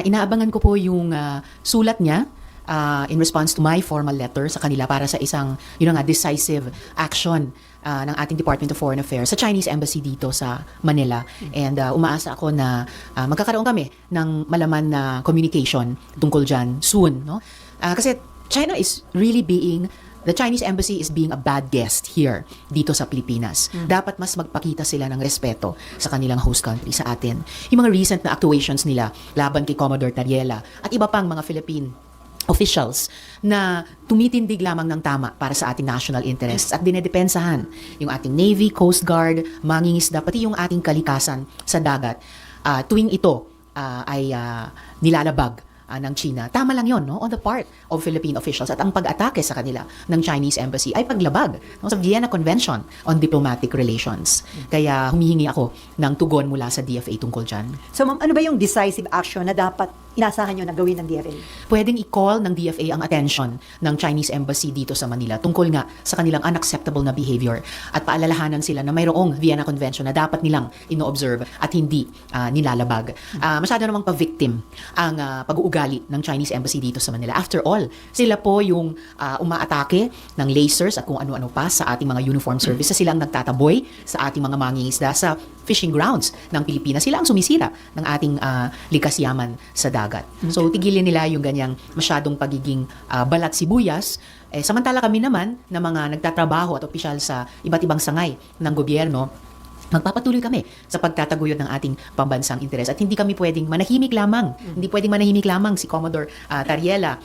Inaabangan ko po yung sulat niya in response to my formal letter sa kanila para sa isang decisive action ng ating Department of Foreign Affairs sa Chinese Embassy dito sa Manila. And umaasa ako na magkakaroon kami ng malaman na communication tungkol dyan soon. No? Kasi the Chinese Embassy is being a bad guest here dito sa Pilipinas. Dapat mas magpakita sila ng respeto sa kanilang host country, sa atin. Yung mga recent na actuations nila laban kay Commodore Tariela at iba pang mga Philippine officials na tumitindig lamang ng tama para sa ating national interests at dinedepensahan yung ating Navy, Coast Guard, mangingisda, pati yung ating kalikasan sa dagat. Tuwing ito ay nilalabag ng China. Tama lang yon, no? On the part of Philippine officials, at ang pag-atake sa kanila ng Chinese Embassy ay paglabag, no? Sa Vienna Convention on Diplomatic Relations. Kaya humihingi ako ng tugon mula sa DFA tungkol dyan. So ma'am, ano ba yung decisive action na dapat inasahan nyo na gawin ng DFA? Pwedeng i-call ng DFA ang attention ng Chinese Embassy dito sa Manila tungkol nga sa kanilang unacceptable na behavior at paalalahanan sila na mayroong Vienna Convention na dapat nilang ino-observe at hindi nilalabag. Masyado namang pa-victim ang pag-uugali ng Chinese Embassy dito sa Manila. After all, sila po yung umaatake ng lasers at kung ano-ano pa sa ating mga uniform services. Sila ang nagtataboy sa ating mga mangingisda sa fishing grounds ng Pilipinas. Sila ang sumisira ng ating likas yaman sa dagat. So tigilin nila yung ganyang masyadong pagiging balat sibuyas. Samantala kami naman na mga nagtatrabaho at opisyal sa iba't ibang sangay ng gobyerno, magpapatuloy kami sa pagtataguyod ng ating pambansang interes at hindi kami pwedeng manahimik lamang. Hindi pwedeng manahimik lamang si Commodore Tariela,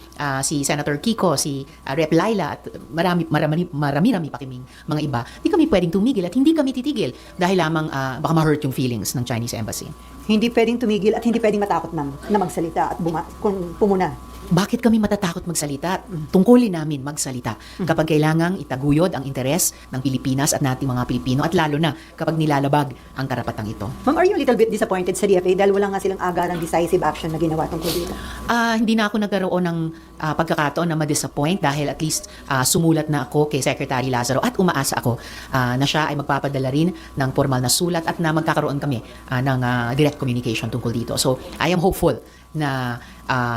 si Senator Kiko, si Rep. Laila at marami pa kaming mga iba. Hindi kami pwedeng tumigil at hindi kami titigil dahil lamang baka ma-hurt yung feelings ng Chinese Embassy. Hindi pwedeng tumigil at hindi pwedeng matakot ma'am na magsalita at kung pumuna. Bakit kami matatakot magsalita? Tungkulin namin magsalita kapag kailangang itaguyod ang interes ng Pilipinas at nating mga Pilipino at lalo na kapag nilalabag ang karapatang ito. Ma'am, are you a little bit disappointed sa DFA dahil wala nga silang agarang decisive action na ginawa tungkol dito? Hindi na ako nagkaroon ng pagkakataon na ma-disappoint dahil at least sumulat na ako kay Secretary Lazaro at umaasa ako na siya ay magpapadala rin ng formal na sulat at na magkakaroon kami ng direct communication tungkol dito. So, I am hopeful na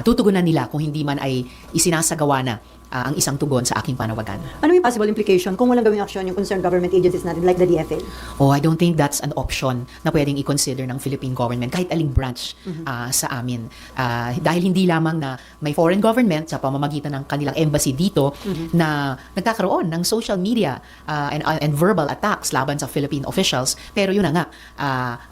tutugunan nila kung hindi man ay isinasagawa na ang isang tugon sa aking panawagan. Ano yung possible implication kung walang gawing aksyon yung concerned government agencies natin like the DFA? I don't think that's an option na pwedeng i-consider ng Philippine government kahit aling branch sa amin. Dahil hindi lamang na may foreign government sa pamamagitan ng kanilang embassy dito na nagkakaroon ng social media and verbal attacks laban sa Philippine officials. Pero yun na nga,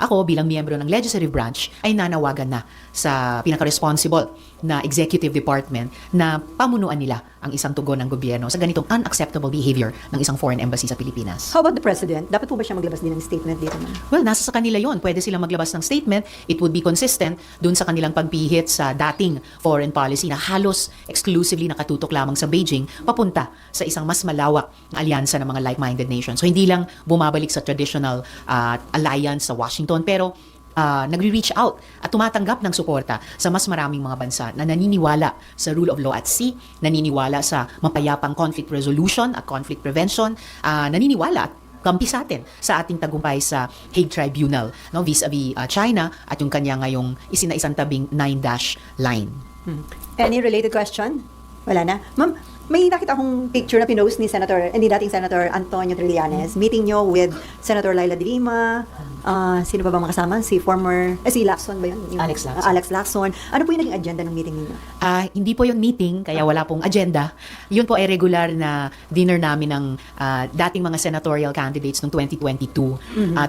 ako bilang miyembro ng legislative branch ay nanawagan na sa pinaka-responsible na executive department na pamunuan nila ang isang tugon ng gobyerno sa ganitong unacceptable behavior ng isang foreign embassy sa Pilipinas. How about the president? Dapat po ba siya maglabas din ng statement dito? Well, nasa sa kanila yon. Pwede silang maglabas ng statement. It would be consistent dun sa kanilang pagpihit sa dating foreign policy na halos exclusively nakatutok lamang sa Beijing papunta sa isang mas malawak na alyansa ng mga like-minded nations. So hindi lang bumabalik sa traditional alliance sa Washington, pero nagre-reach out at tumatanggap ng suporta sa mas maraming mga bansa na naniniwala sa rule of law at sea, naniniwala sa mapayapang conflict resolution at conflict prevention, naniniwala at kampi sa atin sa ating tagumpay sa Hague Tribunal, no, vis-a-vis China at yung kanya ngayong isinaisang tabing 9-dash line. Any related question? Wala na. Ma'am, may nakita akong picture na pinost ni dating Senator Antonio Trillanes, meeting nyo with Senator Laila de Lima, sino ba makasama? Si Lacson ba yun? Alex Lacson. Alex Lacson. Ano po yung naging agenda ng meeting ninyo? Hindi po yung meeting, kaya wala pong agenda. Yun po ay regular na dinner namin ng dating mga senatorial candidates noong 2022,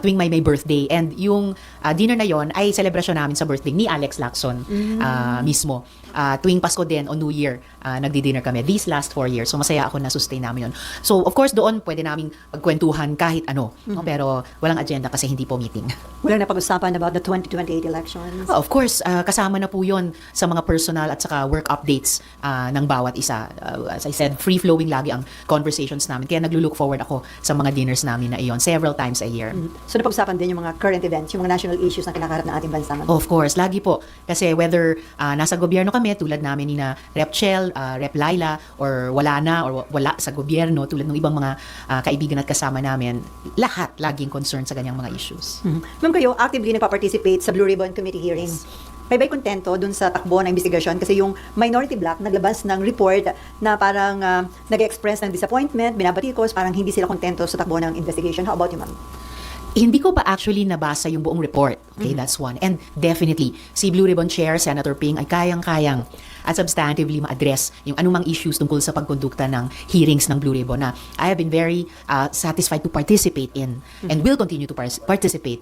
tuwing may birthday. And yung dinner na yon ay celebration namin sa birthday ni Alex Lacson mismo. Tuwing Pasko din o New Year, nagdi-dinner kami. These last 4 years. So masaya ako na sustain namin yun. So of course doon pwede naming pagkwentuhan kahit ano. No? Pero walang agenda kasi hindi po meeting. Walang napag-usapan about the 2028 elections? Of course, kasama na po yun sa mga personal at saka work updates ng bawat isa. As I said, free-flowing lagi ang conversations namin. Kaya naglo-look forward ako sa mga dinners namin na iyon several times a year. So napag-usapan din yung mga current events, yung mga national issues na kinakaharap ng ating bansa? Of course, lagi po. Kasi whether nasa gobyerno kami, tulad namin ni na Rep. Chel, Rep. Laila, or wala na, or wala sa gobyerno, tulad ng ibang mga kaibigan at kasama namin, lahat laging concerned sa ganyang mga issues. Ma'am, kayo actively nagpa-participate sa Blue Ribbon Committee hearing. kayo ba'y kontento dun sa takbo ng investigasyon? Kasi yung Minority Black naglabas ng report na parang nag-express ng disappointment, binabatikos, parang hindi sila kontento sa takbo ng investigation. How about you, ma'am? Hindi ko pa actually nabasa yung buong report. Okay, that's one. And definitely, si Blue Ribbon Chair, Senator Ping, ay kayang-kayang at substantively ma-address yung anumang issues tungkol sa pagkondukta ng hearings ng Blue Ribbon na I have been very satisfied to participate in and will continue to participate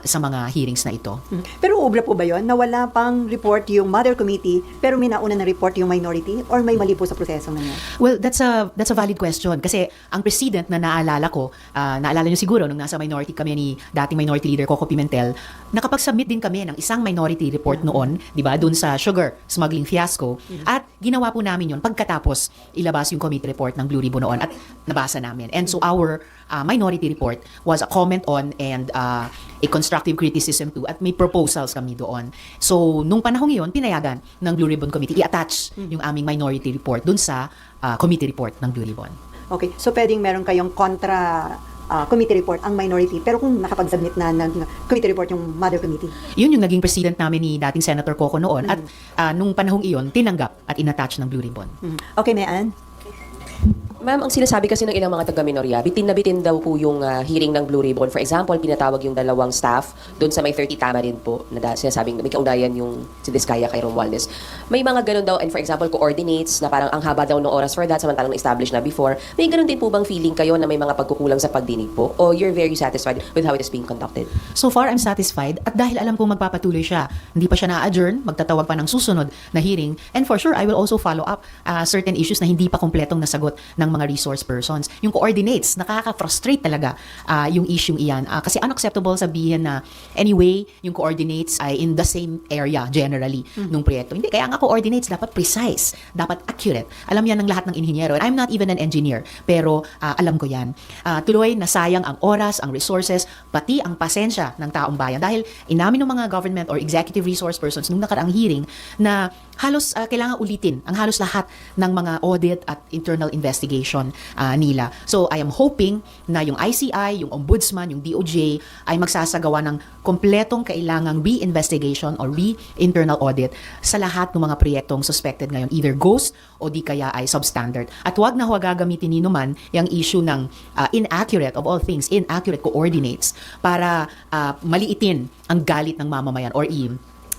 sa mga hearings na ito. Pero ubra po ba yun na wala pang report yung Mother Committee pero may nauna na report yung minority or may mali po sa proseso na yun? Well, that's a valid question kasi ang precedent na naalala ko, naalala niyo siguro nung nasa minority kami ni dating Minority Leader Coco Pimentel, nakapag-submit din kami ng isang minority report noon, 'di ba, doon sa sugar smuggling fiasco at ginawa po namin 'yon pagkatapos ilabas yung committee report ng Blue Ribbon noon at nabasa namin. And so our minority report was a comment on and a constructive criticism too at may proposals kami doon. So nung panahong iyon, pinayagan ng Blue Ribbon Committee i-attach yung aming minority report dun sa committee report ng Blue Ribbon. Okay, so pwedeng meron kayong kontra committee report ang minority pero kung nakapag-submit na ng committee report yung Mother Committee. Yun yung naging president namin ni dating Senator Coco noon at nung panahong iyon, tinanggap at inattach ng Blue Ribbon. Okay, Mayan? Ma'am, ang sinasabi kasi ng ilang mga taga-minorya, bitin na bitin daw po yung hearing ng Blue Ribbon. For example, pinatawag yung dalawang staff doon sa may 30 Tamarind po na sinasabing may kaugnayan yung si Diskaya kay Romualdez. May mga ganun daw, and for example, coordinates na parang ang haba daw ng oras for that, samantalang na-establish na before. May ganun din po bang feeling kayo na may mga pagkukulang sa pagdinig po? O you're very satisfied with how it is being conducted? So far, I'm satisfied at dahil alam kong magpapatuloy siya, hindi pa siya na-adjourn, magtatawag pa ng susunod na hearing, and for sure, I will also follow up certain issues na hindi pa kumpletong nasagot ng mga resource persons. Yung coordinates, nakaka-frustrate talaga yung issue iyan. Kasi unacceptable sabihin na anyway, yung coordinates ay in the same area generally nung proyekto. Hindi, kaya nga coordinates dapat precise, dapat accurate. Alam yan ng lahat ng inhinyero. And I'm not even an engineer, pero alam ko yan. Tuloy, nasayang ang oras, ang resources, pati ang pasensya ng taong bayan. Dahil inamin ng mga government or executive resource persons nung nakaraang hearing na halos kailangan ulitin ang halos lahat ng mga audit at internal investigation nila. So I am hoping na yung ICI, yung Ombudsman, yung DOJ ay magsasagawa ng kompletong kailangang re-investigation or re-internal audit sa lahat ng mga proyektong suspected ngayon, either ghost o di kaya ay substandard. At huwag na huwag gagamitin nino man yung issue ng inaccurate, of all things, inaccurate coordinates para maliitin ang galit ng mamamayan or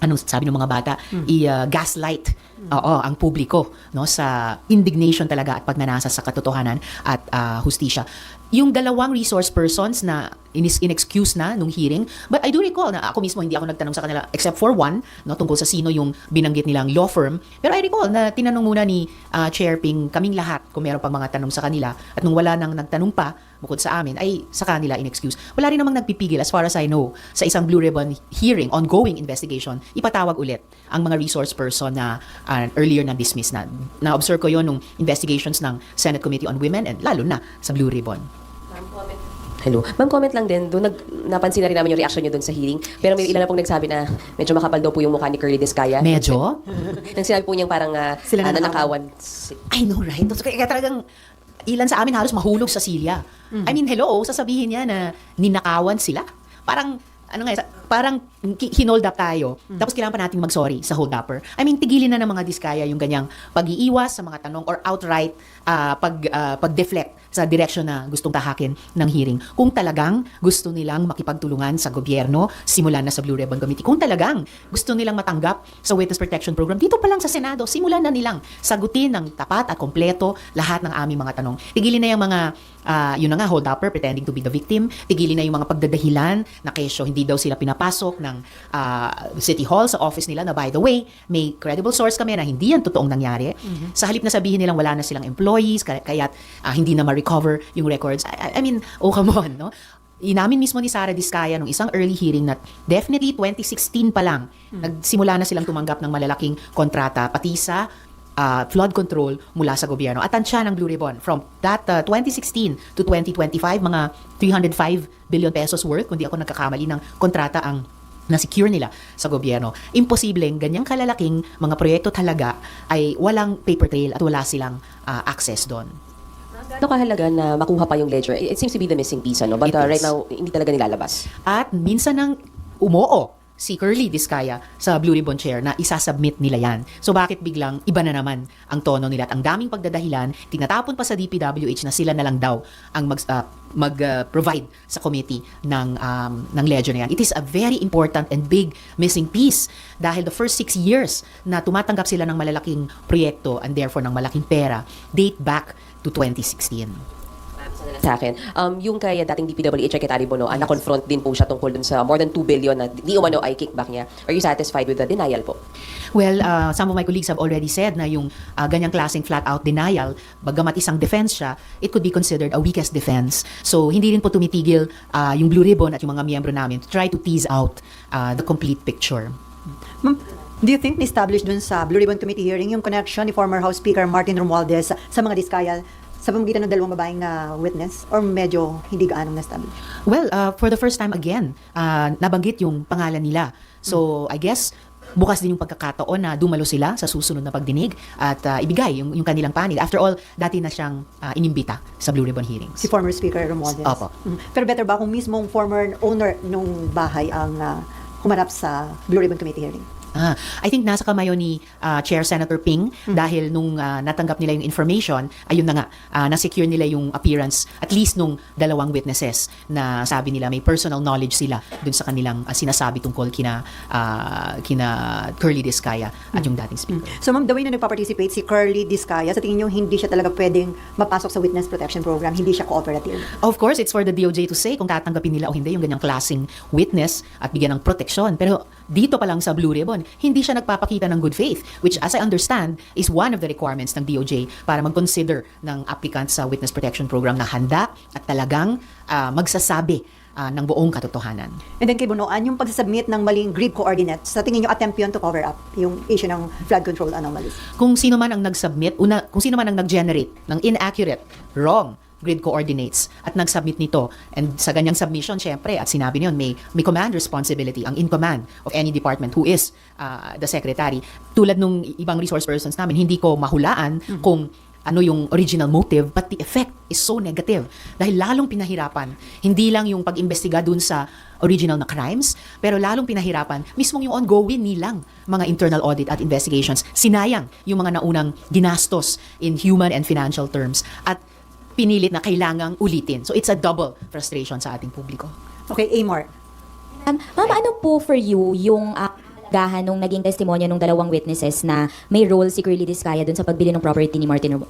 anong sabi ng mga bata, i-gaslight ang publiko no sa indignation talaga at pagnanasa sa katotohanan at hustisya. Yung dalawang resource persons na in-excuse na nung hearing, but I do recall na ako mismo hindi ako nagtanong sa kanila except for one, no, tungkol sa sino yung binanggit nilang law firm. Pero I recall na tinanong muna ni Chair Ping kaming lahat kung meron pang mga tanong sa kanila at nung wala nang nagtanong pa bukod sa amin ay sa kanila in-excuse. Wala rin namang nagpipigil as far as I know sa isang Blue Ribbon hearing, ongoing investigation, ipatawag ulit ang mga resource person na earlier na dismiss na. Na-observe ko yon nung investigations ng Senate Committee on Women and lalo na sa Blue Ribbon. Hello. Ma'am, comment lang din. Doon napansin na rin namin yung reaction nyo doon sa hearing. Pero may ilan na pong nagsabi na medyo makapal daw po yung mukha ni Curly Diskaya. Medyo? Nang sinabi po niyang parang Sila na nanakawan. I know, right? Kaya talagang ilan sa amin halos mahulog sa silya. I mean, hello, sasabihin niya na ninakawan sila. Parang, parang hinold up tayo. Tapos kailangan pa natin mag-sorry sa hold upper. I mean, tigilin na ng mga Diskaya yung ganyang pag-iiwas sa mga tanong or outright pag-deflect sa direksyon na gustong tahakin ng hearing. Kung talagang gusto nilang makipagtulungan sa gobyerno, simulan na sa Blue Ribbon Committee. Kung talagang gusto nilang matanggap sa Witness Protection Program, dito pa lang sa Senado, simulan na nilang sagutin ng tapat at kompleto lahat ng aming mga tanong. Tigilin na yung mga, yun na nga, hold upper, pretending to be the victim. Tigilin na yung mga pagdadahilan na kesyo hindi daw sila pinapasok ng City Hall sa office nila na by the way, may credible source kami na hindi yan totoong nangyari. Sa halip na sabihin nilang wala na silang employees, kaya hindi na ma-recover yung records. I mean, oh come on, no? Inamin mismo ni Sara Diskaya nung isang early hearing na definitely 2016 pa lang, nagsimula na silang tumanggap ng malalaking kontrata pati sa flood control mula sa gobyerno. At tansya ng Blue Ribbon from that 2016 to 2025, mga 305 billion pesos worth, kundi ako nagkakamali ng kontrata ang na-secure nila sa gobyerno. Imposibleng ganyang kalalaking mga proyekto talaga ay walang paper trail at wala silang access doon. Ano kahalaga na makuha pa yung ledger? It seems to be the missing piece, ano? But It is. right now, hindi talaga nilalabas. At minsan nang umoo si Curly Discaya sa Blue Ribbon Chair na isasubmit nila yan. So bakit biglang iba na naman ang tono nila at ang daming pagdadahilan, tinatapon pa sa DPWH na sila na lang daw ang mag-provide sa committee ng ledger na yan. It is a very important and big missing piece dahil the first 6 years na tumatanggap sila ng malalaking proyekto and therefore ng malaking pera date back to 2016. Sa akin, yung kay dating DPWH Secretary Bono, na-confront din po siya tungkol dun sa more than 2 billion na di umano ay kickback niya. Are you satisfied with the denial po? Well, some of my colleagues have already said na yung ganyang klaseng flat-out denial, bagamat isang defense siya, it could be considered a weakest defense. So, hindi rin po tumitigil yung Blue Ribbon at yung mga miyembro namin to try to tease out the complete picture. Ma'am, do you think na-establish dun sa Blue Ribbon Committee hearing yung connection ni former House Speaker Martin Romualdez sa mga Diskaya sa pamamagitan ng dalawang babaeng na witness or medyo hindi gaanong na-establish? Well, for the first time again, nabanggit yung pangalan nila. So, I guess, bukas din yung pagkakataon na dumalo sila sa susunod na pagdinig at ibigay yung kanilang panig. After all, dati na siyang inimbita sa Blue Ribbon hearings. Si former Speaker Romualdez. Opo. Pero better ba kung mismong former owner nung bahay ang humarap sa Blue Ribbon Committee hearing? I think nasa kamay ni Chair Senator Ping dahil nung natanggap nila yung information, ayun na nga, na-secure nila yung appearance at least nung dalawang witnesses na sabi nila may personal knowledge sila dun sa kanilang sinasabi tungkol kina Curly Discaya at yung dating speaker. So ma'am, the way na nagpa-participate si Curly Discaya, sa tingin niyo hindi siya talaga pwedeng mapasok sa Witness Protection Program, hindi siya cooperative? Of course, it's for the DOJ to say kung tatanggapin nila o hindi yung ganyang klaseng witness at bigyan ng proteksyon. Pero dito pa lang sa Blue Ribbon, hindi siya nagpapakita ng good faith, which as I understand is one of the requirements ng DOJ para mag-consider ng applicant sa Witness Protection Program na handa at talagang magsasabi ng buong katotohanan. And then kay Bunoan, yung pagsasubmit ng maling grid coordinates, sa tingin niyo attempt yun to cover up yung issue ng flood control anomalies? Kung sino man ang nag-submit, kung sino man ang nag-generate ng inaccurate, wrong grid coordinates at nag-submit nito. And sa ganyang submission, syempre, at sinabi niyon, may command responsibility ang in command of any department who is the secretary. Tulad nung ibang resource persons namin, hindi ko mahulaan kung ano yung original motive, but the effect is so negative. Dahil lalong pinahirapan, hindi lang yung pag-imbestiga dun sa original na crimes, pero lalong pinahirapan mismong yung ongoing nilang mga internal audit at investigations. Sinayang yung mga naunang ginastos in human and financial terms at pinilit na kailangang ulitin. So it's a double frustration sa ating publiko. Okay, Amor. Ma'am, ano po for you yung gahan nung naging testimonya ng dalawang witnesses na may role si Curly Discaya dun sa pagbili ng property ni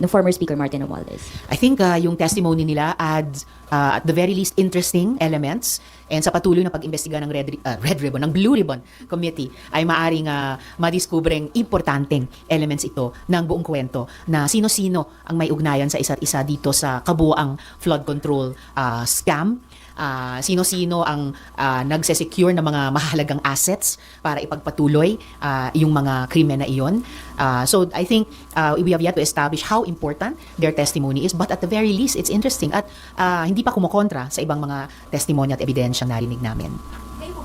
former Speaker Martin Romualdez? I think yung testimony nila adds at the very least interesting elements, and sa patuloy na pag-imbestiga ng ng Blue Ribbon Committee ay maaring madiskubreng importanteng elements ito ng buong kwento na sino-sino ang may ugnayan sa isa't isa dito sa kabuuang flood control scam. Sino-sino ang nagsesecure ng mga mahalagang assets para ipagpatuloy yung mga krimen na iyon. So I think we have yet to establish how important their testimony is, but at the very least, it's interesting at hindi pa kumukontra sa ibang mga testimonya at ebidensyang narinig namin.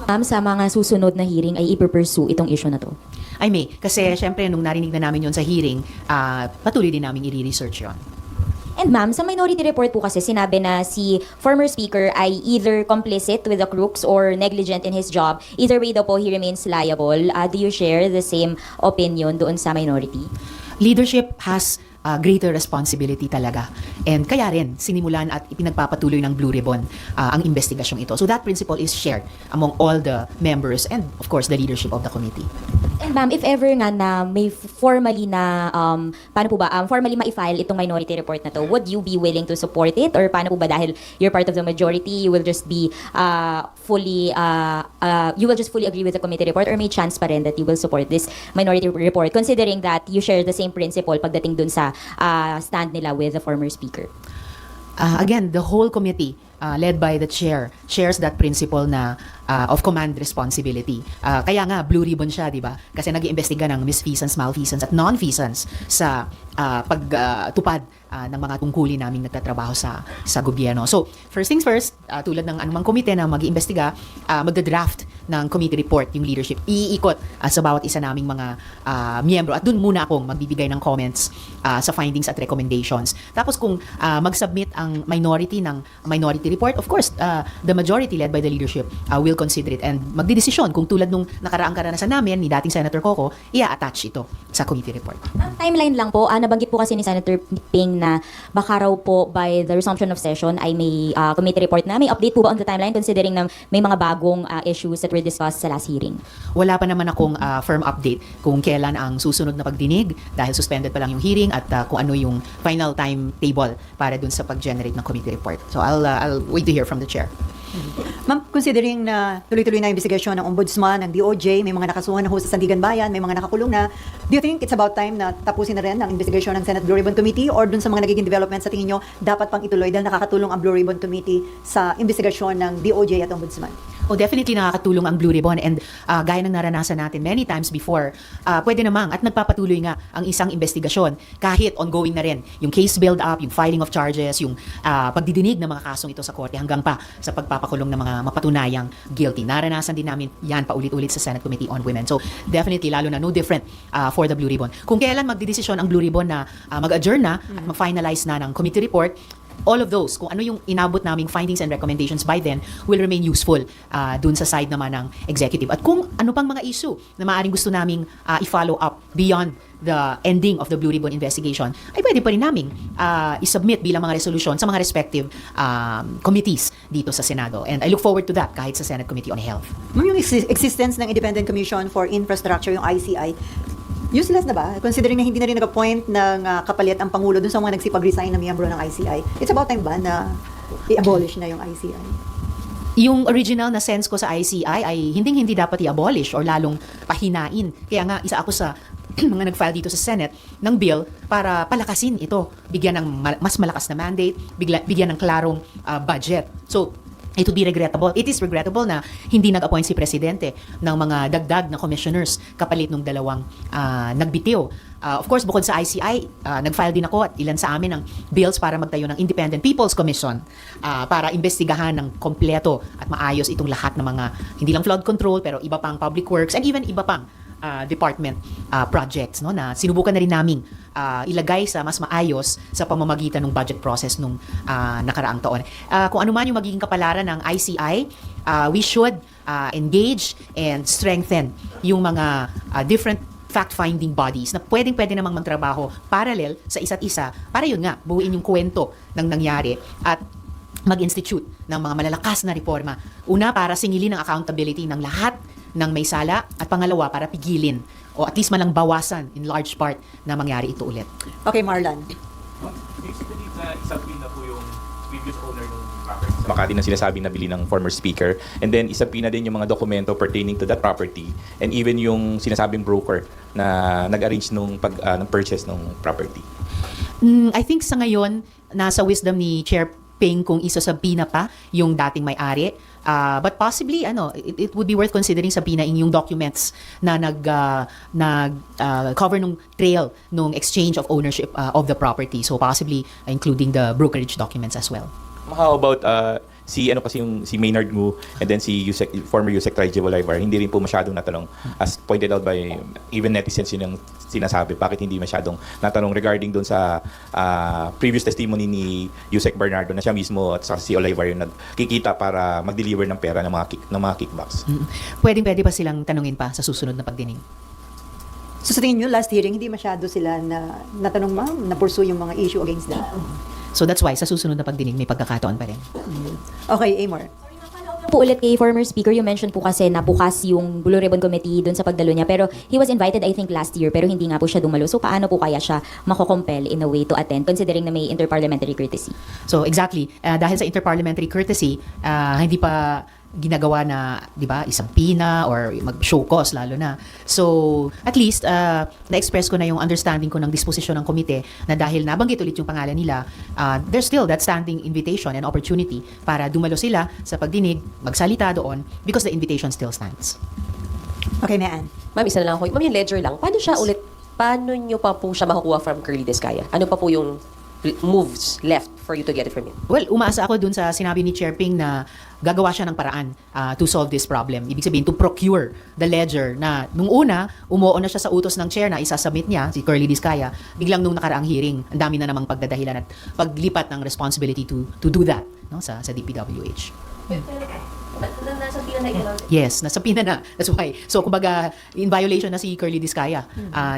Ma'am, sa mga susunod na hearing ay ipupursue itong issue na to? I may, kasi syempre nung narinig na namin yon sa hearing, patuloy din namin i-research yon. And ma'am, sa minority report po kasi sinabi na si former speaker ay either complicit with the crooks or negligent in his job. Either way daw po, he remains liable. Do you share the same opinion doon sa minority? Leadership has greater responsibility talaga. And kaya rin, sinimulan at ipinagpapatuloy ng Blue Ribbon ang investigasyong ito. So that principle is shared among all the members and of course the leadership of the committee. And ma'am, if ever nga na may formally na, paano po ba, formally ma-file itong minority report na to, would you be willing to support it? Or paano po ba dahil you're part of the majority, you will just be fully agree with the committee report, or may chance pa rin that you will support this minority report considering that you share the same principle pagdating dun sa stand nila with the former speaker? Again, the whole committee led by the chair shares that principle na of command responsibility. Kaya nga Blue Ribbon siya, di ba? Kasi nag-iimbestiga ng misfeasance, malfeasance at non-feasance sa pagtupad ng mga tungkulin naming nagtatrabaho sa gobyerno. So, first things first, tulad ng anumang komite na mag-iimbestiga, magda-draft ng committee report, yung leadership, iikot sa bawat isa naming mga miyembro. At dun muna akong magbibigay ng comments sa findings at recommendations. Tapos kung mag-submit ang minority ng minority report, of course, the majority led by the leadership will consider it and magdidesisyon kung tulad nung nakaraang karanasan namin ni dating Senator Coco, i-attach ito sa committee report. Ang timeline lang po, nabanggit po kasi ni Senator Ping na baka raw po by the resumption of session ay may committee report na. May update po ba on the timeline considering na may mga bagong issues that were discussed sa last hearing? Wala pa naman akong firm update kung kailan ang susunod na pagdinig dahil suspended pa lang yung hearing at kung ano yung final timetable para dun sa pag-generate ng committee report. So I'll wait to hear from the chair. Ma'am, considering na tuloy-tuloy na investigasyon ng Ombudsman, ng DOJ, may mga nakasuhan na ho sa Sandigan Bayan, may mga nakakulong na, do you think it's about time na tapusin na rin ang investigasyon ng Senate Blue Ribbon Committee or dun sa mga nagiging development sa tingin nyo, dapat pang ituloy dahil nakakatulong ang Blue Ribbon Committee sa investigasyon ng DOJ at Ombudsman? Oh, definitely nakakatulong ang Blue Ribbon and gaya ng naranasan natin many times before, pwede namang at nagpapatuloy nga ang isang investigasyon kahit ongoing na rin yung case build-up, yung filing of charges, yung pagdidinig ng mga kasong ito sa korte hanggang pa sa pagpapakulong ng mga mapatunayang guilty. Naranasan din namin yan paulit-ulit sa Senate Committee on Women. So definitely, lalo na no different for the Blue Ribbon. Kung kailan magdidesisyon ang Blue Ribbon na mag-adjourn na at mag-finalize na ng committee report, all of those, kung ano yung inabot naming findings and recommendations by then will remain useful dun sa side naman ng executive. At kung ano pang mga issue na maaaring gusto naming i-follow up beyond the ending of the Blue Ribbon investigation, ay pwede pa rin naming i-submit bilang mga resolution sa mga respective committees dito sa Senado. And I look forward to that kahit sa Senate Committee on Health. Ma'am, yung existence ng Independent Commission for Infrastructure, yung ICI, useless na ba? Considering na hindi na rin nag-appoint ng kapalit ang Pangulo dun sa mga nagsipag-resign na miyembro ng ICI, it's about time ba na i-abolish na yung ICI? Yung original na sense ko sa ICI ay hindi dapat i-abolish or lalong pahinain. Kaya nga, isa ako sa mga nag-file dito sa Senate ng bill para palakasin ito. Bigyan ng mas malakas na mandate, bigyan ng klarong budget. So, it would be regrettable. It is regrettable na hindi nag-appoint si Presidente ng mga dagdag na commissioners kapalit ng dalawang nagbitiw. Of course, bukod sa ICI, nag-file din ako at ilan sa amin ng bills para magtayo ng Independent People's Commission para imbestigahan ng kompleto at maayos itong lahat ng mga, hindi lang flood control, pero iba pang public works and even iba pang department projects, no, na sinubukan na rin naming ilagay sa mas maayos sa pamamagitan ng budget process nung nakaraang taon. Kung ano man yung magiging kapalaran ng ICI, we should engage and strengthen yung mga different fact-finding bodies na pwede namang magtrabaho parallel sa isa't isa para yun nga, buuin yung kwento ng nangyari at mag-institute ng mga malalakas na reforma. Una, para singilin ang accountability ng lahat ng may sala at pangalawa, para pigilin o at least man lang bawasan in large part na mangyari ito ulit. Okay, Marlon. Basically, isabin na po yung previous owner ng property sa Makati na sinasabi na bili ng former speaker. And then, isabin na din yung mga dokumento pertaining to that property. And even yung sinasabing broker na nag-arrange ng purchase ng property. I think sa ngayon, nasa wisdom ni Chair Ping kung isasabina pa yung dating may-ari. But possibly, it would be worth considering sabinain yung documents na cover nung trail nung exchange of ownership of the property. So possibly including the brokerage documents as well. How about si Maynard Ngu and then si former Yusek Traiji Bolivar, hindi rin po masyadong natanong, as pointed out by even netizens, yun yung sinasabi, bakit hindi masyadong natanong regarding doon sa previous testimony ni Yusek Bernardo na siya mismo at si Olivar yung nagkikita para mag-deliver ng pera ng mga kickbacks. Pwede pa silang tanungin pa sa susunod na pagdinig. So sa tingin nyo, last hearing, hindi masyado sila na natanong, ma'am, na pursue yung mga issue against them? So that's why sa susunod na pagdinig may pagkakataon pa rin. Okay, Amor. Po ulit kay former speaker, you mentioned po kasi na bukas yung Blue Ribbon Committee dun sa pagdalo niya, pero he was invited I think last year pero hindi nga po siya dumalo. So paano po kaya siya makokompel in a way to attend considering na may interparliamentary courtesy? So exactly, dahil sa interparliamentary courtesy, hindi pa ginagawa na, di ba, isang pina or mag-show cause lalo na. So, at least, na-express ko na yung understanding ko ng disposisyon ng komite na dahil nabanggit ulit yung pangalan nila, there's still that standing invitation and opportunity para dumalo sila sa pagdinig, magsalita doon because the invitation still stands. Okay, Maan. Ma'am, isa na lang ako. Ma'am, yung ledger lang. Paano nyo pa po siya makukuha from Curly Descaya? Ano pa po yung moves left for you to get it from him? Well, umaasa ako dun sa sinabi ni Chair Ping na gagawa siya ng paraan to solve this problem. Ibig sabihin, to procure the ledger na nung una, umuo na siya sa utos ng chair na isasubmit niya, si Curly Discaya, biglang nung nakaraang hearing, ang dami na namang pagdadahilan at paglipat ng responsibility to do that, no, sa DPWH. Yes, nasa pina na. That's why. So, kumbaga, in violation na si Curly Discaya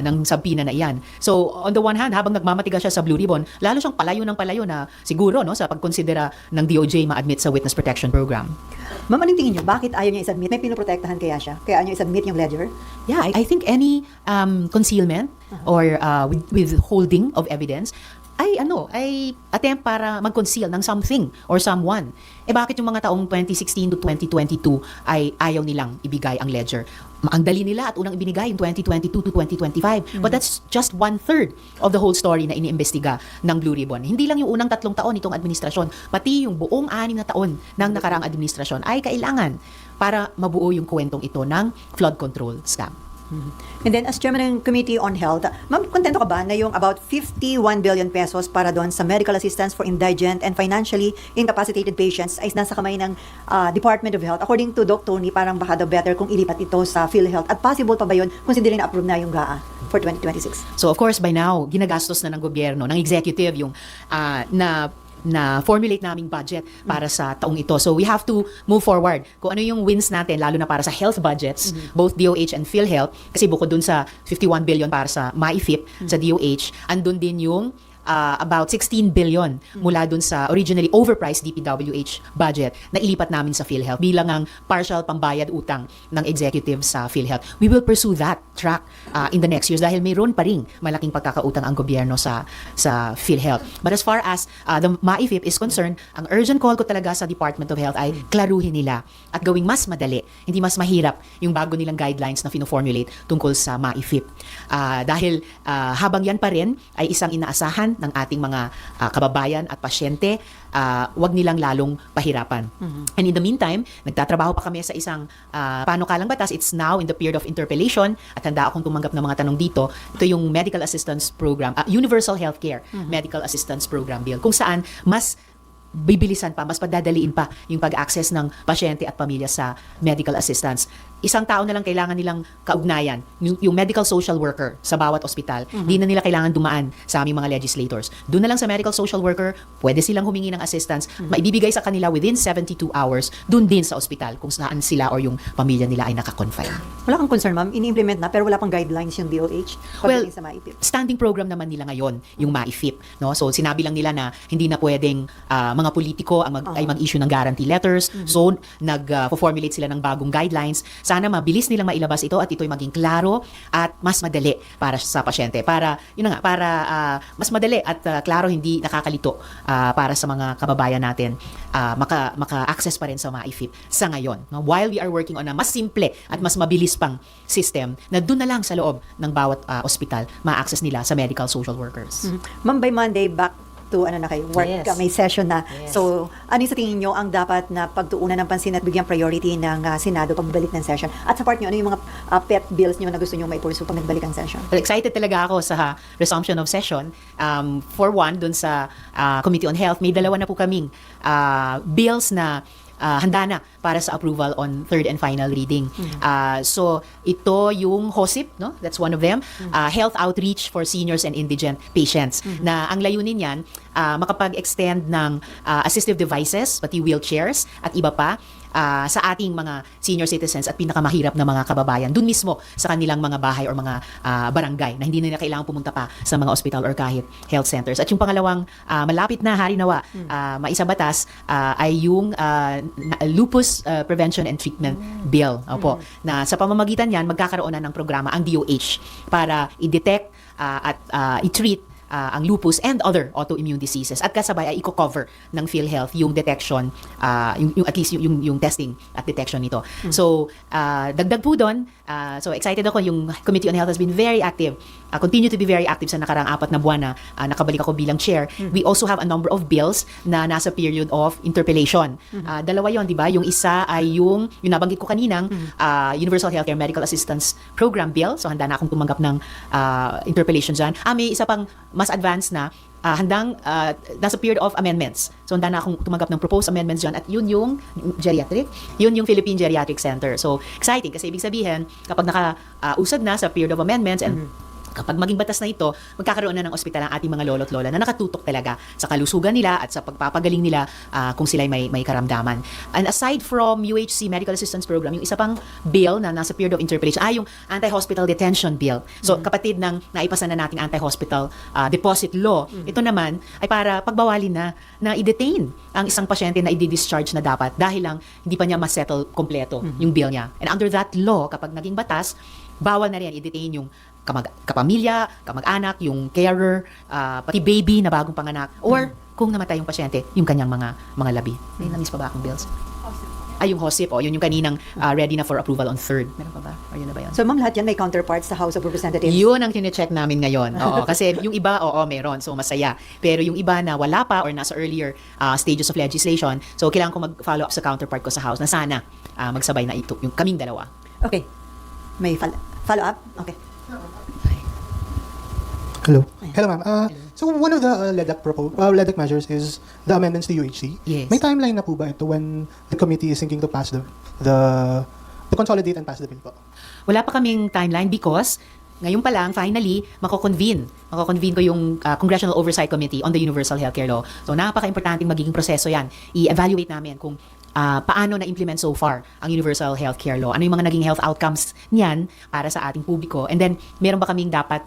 ng sabpina na iyan. So, on the one hand, habang nagmamatigas siya sa Blue Ribbon, lalo siyang palayo ng palayo na siguro, no, sa pagkonsidera ng DOJ ma-admit sa Witness Protection Program. Ma'am, anong tingin niyo? Bakit ayaw niya i-submit? May pinoprotektahan kaya siya? Kaya ayaw niya i-submit yung ledger? Yeah, I think any concealment or withholding of evidence ay attempt para mag-conceal ng something or someone. Eh bakit yung mga taong 2016 to 2022 ay ayaw nilang ibigay ang ledger? Ang dali nila at unang ibinigay yung 2022 to 2025. But that's just 1/3 of the whole story na iniimbestiga ng Blue Ribbon. Hindi lang yung unang 3 taon nitong administrasyon, pati yung buong 6 na taon ng nakaraang administrasyon ay kailangan para mabuo yung kwentong ito ng flood control scam. And then, as chairman ng Committee on Health, ma'am, kontento ka ba na yung about 51 billion pesos para doon sa medical assistance for indigent and financially incapacitated patients ay nasa kamay ng Department of Health? According to Doc Tony, parang baka daw better kung ilipat ito sa PhilHealth. At possible pa ba yun considering na-approve na yung GAA for 2026? So of course, by now, ginagastos na ng gobyerno, ng executive yung na formulate naming budget para sa taong ito. So we have to move forward. Kung ano yung wins natin, lalo na para sa health budgets, both DOH and PhilHealth, kasi bukod dun sa 51 billion para sa MAIFIP, sa DOH, andun din yung about 16 billion mula dun sa originally overpriced DPWH budget na ilipat namin sa PhilHealth bilang ang partial pambayad utang ng executive sa PhilHealth. We will pursue that track in the next years dahil mayroon pa ring malaking pagkakautang ang gobyerno sa PhilHealth. But as far as the MAIFIP is concerned, ang urgent call ko talaga sa Department of Health ay klaruhin nila at gawing mas madali, hindi mas mahirap yung bago nilang guidelines na fino-formulate tungkol sa MAIFIP. Dahil habang yan pa rin ay isang inaasahan ng ating mga kababayan at pasyente, wag nilang lalong pahirapan. And in the meantime, nagtatrabaho pa kami sa isang panukalang batas. It's now in the period of interpellation at handa akong tumanggap ng mga tanong dito. Ito yung Medical Assistance Program, Universal Healthcare Medical Assistance Program Bill, kung saan mas bibilisan pa, mas padadaliin pa yung pag-access ng pasyente at pamilya sa medical assistance. Isang tao na lang kailangan nilang kaugnayan, yung medical social worker sa bawat ospital. Di na nila kailangan dumaan sa aming mga legislators. Doon na lang sa medical social worker, pwede silang humingi ng assistance, maibibigay sa kanila within 72 hours, doon din sa ospital kung saan sila or yung pamilya nila ay nakakonfine. Wala kang concern, ma'am? Ini-implement na pero wala pang guidelines yung DOH pagdating sa MAIFIP. Standing program naman nila ngayon, yung MAIFIP. No? So, sinabi lang nila na hindi na pwedeng mga politiko ay mag-issue ng guarantee letters. So, nag-formulate sila ng bagong guidelines. Sana mabilis nilang mailabas ito at ito'y maging klaro at mas madali para sa pasyente. Para, mas madali at klaro, hindi nakakalito para sa mga kababayan natin maka-access pa rin sa MAIFIP sa ngayon. No? While we are working on a mas simple at mas mabilis pang system na doon na lang sa loob ng bawat ospital ma-access nila sa medical social workers. Ma'am, by Monday, back to work, Yes. may session na. Yes. So, ano yung sa tingin nyo ang dapat na pagtuunan ng pansin at bigyan priority ng Senado pagbalik ng session? At sa part nyo, ano yung mga pet bills nyo na gusto nyo maipurso pag nagbalik ang session? Well, excited talaga ako sa resumption of session. For one, dun sa Committee on Health, may dalawa na po kaming bills na handa na para sa approval on third and final reading. So, ito yung HOSIP, no? That's one of them. Health Outreach for Seniors and Indigent Patients. Na ang layunin yan, makapag-extend ng assistive devices, pati wheelchairs, at iba pa, sa ating mga senior citizens at pinakamahirap na mga kababayan dun mismo sa kanilang mga bahay or mga barangay na hindi na nila kailangan pumunta pa sa mga ospital or kahit health centers. At yung pangalawang malapit na harinawa maisabatas ay yung lupus prevention and treatment bill. Opo, na sa pamamagitan yan magkakaroon na ng programa ang DOH para i-detect at i-treat ang lupus and other autoimmune diseases at kasabay ay i-cover ng PhilHealth yung detection, yung at least yung testing at detection nito. So, dagdag po doon, so excited ako, yung Committee on Health has been very active continue to be very active sa nakaraang 4 na buwan na nakabalik ako bilang chair. We also have a number of bills na nasa period of interpellation. Dalawa yon, di ba? Yung isa ay yung nabanggit ko kaninang Universal Healthcare Medical Assistance Program Bill. So handa na akong tumanggap ng interpellation dyan. May isa pang mas advanced na nasa period of amendments. So, handa na akong tumanggap ng proposed amendments dyan. At yun yung geriatric. Yun yung Philippine Geriatric Center. So, exciting kasi ibig sabihin, kapag nakausad na sa period of amendments and kapag maging batas na ito, magkakaroon na ng ospital ang ating mga lolo't lola na nakatutok talaga sa kalusugan nila at sa pagpapagaling nila kung sila'y may karamdaman. And aside from UHC Medical Assistance Program, yung isa pang bill na nasa period of interpellation yung Anti-Hospital Detention Bill. So, kapatid ng naipasa na nating Anti-Hospital Deposit Law, ito naman ay para pagbawalin na i-detain ang isang pasyente na i-discharge na dapat dahil lang hindi pa niya ma-settle kompleto yung bill niya. And under that law, kapag naging batas, bawal na rin i-detain yung kapamilya, kamag-anak, yung carer, pati baby na bagong panganak, or kung namatay yung pasyente, yung kanyang mga labi. May namiss pa ba akong bills? Yung HOSIP, yun yung kaninang ready na for approval on 3rd. Meron pa ba? Or yun na ba yun? So, ma'am, lahat yan may counterparts sa House of Representatives? Yun ang tine-check namin ngayon. Oo, kasi yung iba, meron. So, masaya. Pero yung iba na wala pa or nasa earlier stages of legislation, so kailangan ko mag-follow up sa counterpart ko sa House na sana magsabay na ito, yung kaming dalawa. Okay. May follow-up? Okay. Hello. Hello, ma'am. So one of the LEDAC measures is the amendments to UHC. Yes. May timeline na po ba ito when the committee is thinking to pass to consolidate and pass the bill po? Wala pa kaming timeline because ngayon pa lang, finally, mako-convene ko yung Congressional Oversight Committee on the Universal Healthcare Law. So, napaka-importanting magiging proseso yan. I-evaluate namin kung paano na-implement so far ang Universal Healthcare Law. Ano yung mga naging health outcomes niyan para sa ating publiko. And then, meron ba kaming dapat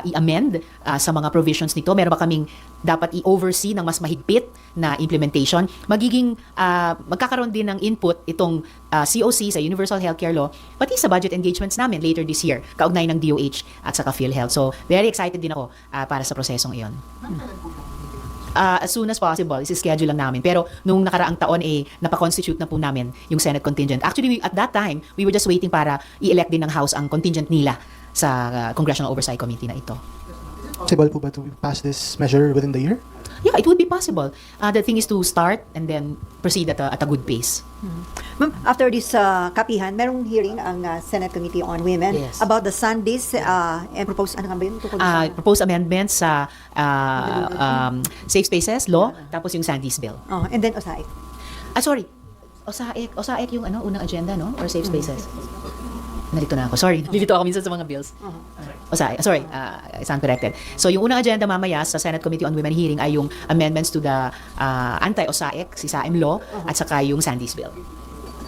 i-amend sa mga provisions nito? Meron ba kaming dapat i-oversee ng mas mahigpit na implementation? Magkakaroon din ng input itong COC sa Universal Healthcare Law, pati sa budget engagements namin later this year, kaugnay ng DOH at saka PhilHealth. So, very excited din ako para sa prosesong iyon. As soon as possible, isi-schedule lang namin. Pero nung nakaraang taon, napakonstitute na po namin yung Senate contingent. Actually, at that time, we were just waiting para i-elect din ng House ang contingent nila sa Congressional Oversight Committee na ito. Possible po ba to pass this measure within the year? Yeah, it would be possible. The thing is to start and then proceed at a good pace. Ma'am, after this kapihan, merong hearing ang Senate Committee on Women Yes. about the Sundays and proposed, ano nga ba yun? Tungkol sa Proposed amendments sa Safe Spaces Law, tapos yung Sandy's Bill. and then OSAIC. Sorry. OSAIC yung unang agenda, no? Or Safe Spaces? Nalito na ako. Sorry, nalito ako minsan sa mga bills. Sorry, I stand corrected. So, yung unang agenda mamaya sa Senate Committee on Women hearing ay yung amendments to the anti-OSAIC, si SAIM Law, at saka yung Sandy's Bill.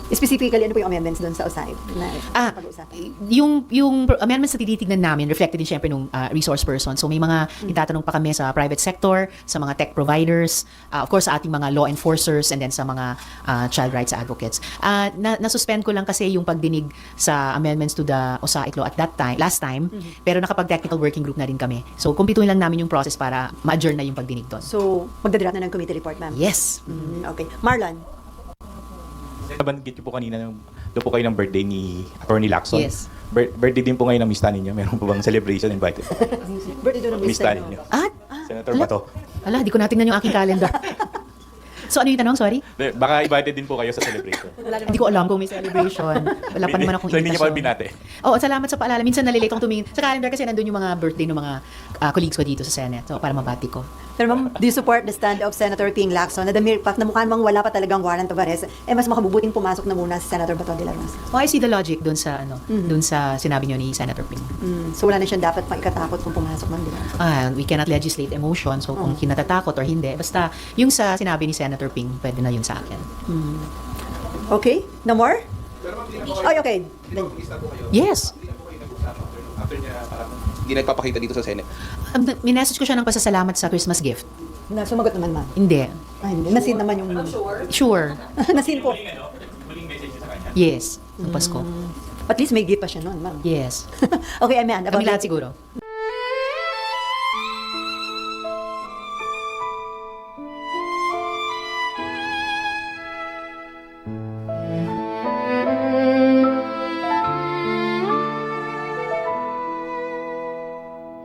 Specifically, ano po yung amendments doon sa OSAIC na pag-uusapan? Yung amendments na tinitignan namin reflected din syempre nung resource person. So may mga itatanong pa kami sa private sector, sa mga tech providers, of course sa ating mga law enforcers, and then sa mga child rights advocates. Na-suspend ko lang kasi yung pagdinig sa amendments to the OSAIC law at that time, last time, pero nakapag-technical working group na rin kami. So kumpituhin lang namin yung process para ma-adjourn na yung pagdinig doon. So, magdadraft na ng committee report, ma'am? Yes. Okay. Marlon? Nabanggit niyo po kanina, doon po kayo ng birthday ni Attorney Lacson. Yes. Birthday din po ngayon ng Miss Tan ninyo. Meron po bang celebration invited? Birthday doon ng Miss Tan ninyo. Senator Bato. Di ko natingnan yung aking calendar. So ano yung tanong? Sorry? Baka invited din po kayo sa celebration. Hindi ko alam kung may celebration. Wala pa naman akong So, hindi niyo pa invitation. binate. Oo, salamat sa paalala. Minsan nalilate akong tumingin sa calendar kasi nandun yung mga birthday ng mga colleagues ko dito sa Senate. So, para mabati ko. Pero ma'am, do you support the stand of Senator Ping Lacson na the mere fact na mukhang mang wala pa talagang warrant of arrest, mas makabubuting pumasok na muna si Senator Bato de la Rosa? Oh, I see the logic dun sa dun sa sinabi niyo ni Senator Ping. So wala na siyang dapat pang ikatakot kung pumasok man, di ba? We cannot legislate emotion. So, kung kinatatakot or hindi, basta yung sa sinabi ni Senator Ping, pwede na yun sa akin. Okay? No more? Ay, okay. Yes. Hindi nagpapakita dito sa Senate. Minessage ko siya ng pasasalamat sa Christmas gift. Sumagot naman, ma'am. Hindi. Ay, hindi. Nasin naman yung... Sure. Nasin po. Yes. Ng Pasko. At least may gift pa siya noon, ma'am. Yes. Okay, Amen. Kami lahat siguro.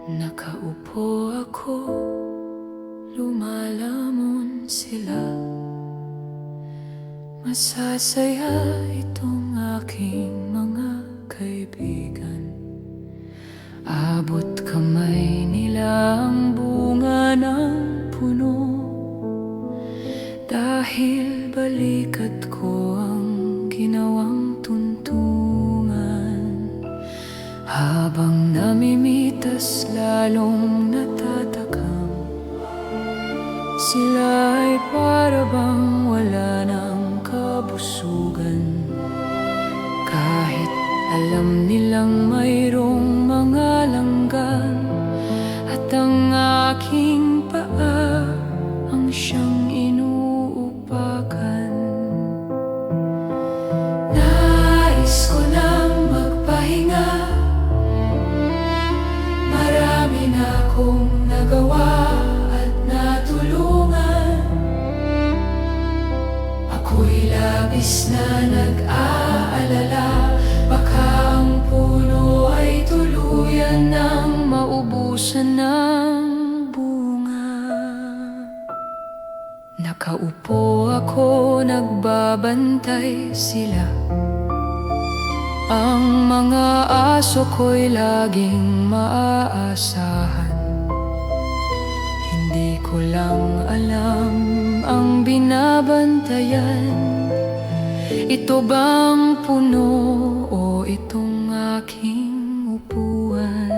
Nakaupo ako, lumalamon sila. Masasaya itong aking mga kaibigan. Abot kamay nila ang bunga ng puno, dahil balikat ko ang ginawang tuntungan. Habang namimitas lalong natatakam, sila ay para bang wala ng kabusugan. Kahit alam nilang mayroong mga langgan, at ang aking paa ang siyang inuupakan. Nais ko nang magpahinga, marami na akong nagawa at natulungan. Ako'y labis na nag-aalala, baka ang puno ay tuluyan ng maubusan ng bunga. Nakaupo ako, nagbabantay sila. Ang mga aso ko'y laging maaasahan. Hindi ko lang alam ang binabantayan. Ito bang puno o itong aking upuan?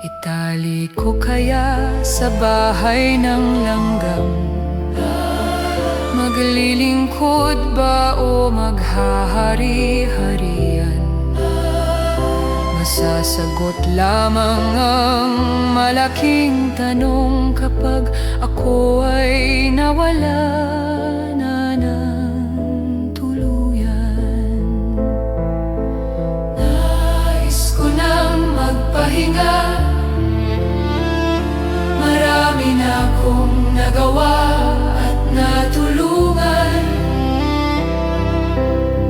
Itali ko kaya sa bahay ng langgam? Maglilingkod ba o maghahari-harian? Masasagot lamang ang malaking tanong kapag ako ay nawala na ng tuluyan. Nais ko nang magpahinga, marami na akong nagawa at natulungan.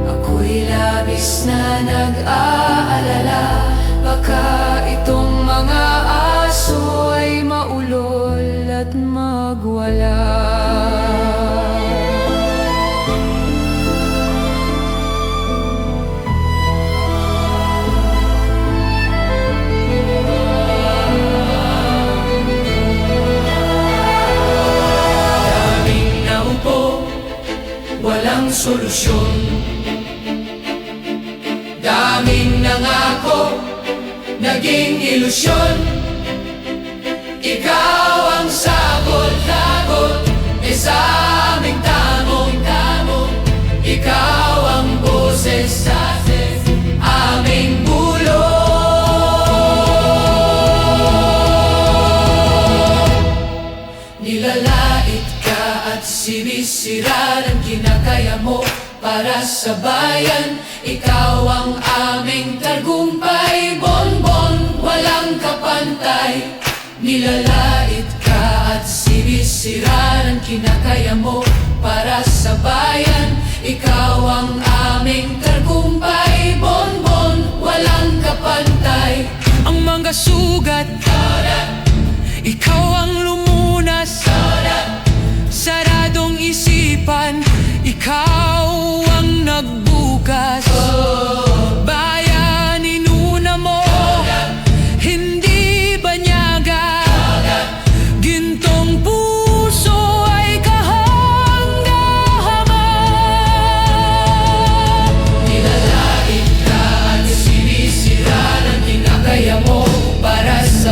Ako'y labis na nag-aalala, baka itong mga aso ay maulol at magwala. Daming naupo, walang solusyon. Daming nangako, naging ilusyon. Ikaw ang sagot-lagot, sa aming tamong-tamong. Ikaw ang boses sa aming bulong. Nilalait ka at sinisira ng kinakaya mo para sa bayan. Ikaw ang aming tagumpay, bonbon, walang kapantay. Nilalait ka at sinisira ng kinakaya mo para sa bayan. Ikaw ang aming tagumpay, bonbon, walang kapantay. Ang mga sugat, ikaw ang lumunas. Saradong isipan, ikaw ang nagbukas. Bayan, inuna mo, hindi banyaga. Gintong puso ay kahanga-hanga. Nilalait ka at sinisira ng kinakaya mo para sa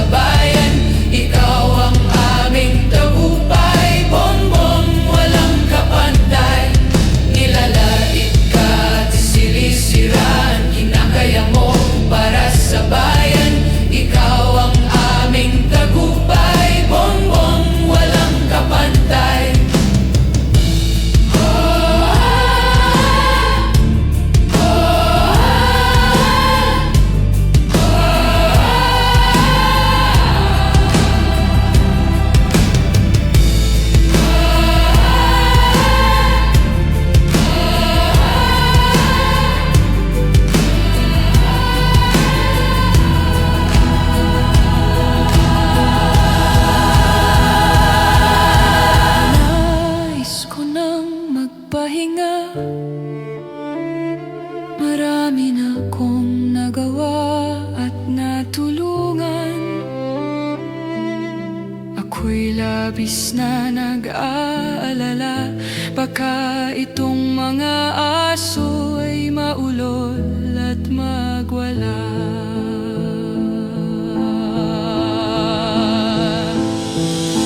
ako'y labis na nag-aalala. Baka itong mga aso ay maulol at magwala.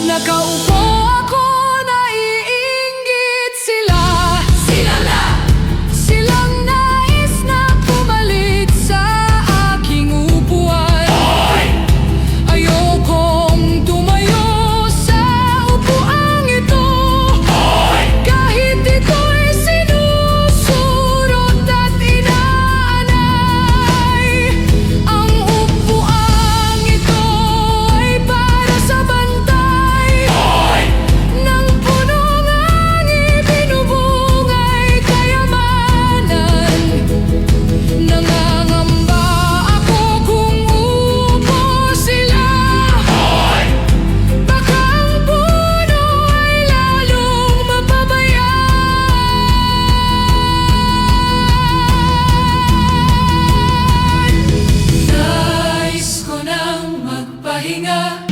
Nakaupo ako, naiinggit sila. Silang nais na pumalit sa aking upuan. Ayokong tumayo sa upuang ito. Kahit ito'y sinusurot at inaanay. Ang upuang ito ay para sa bantay ng punong ang ibinubungay kayamanan. Nangangamba ako kung upo sila. Baka ang puno ay lalong mapabayaan. Nais ko nang magpahinga.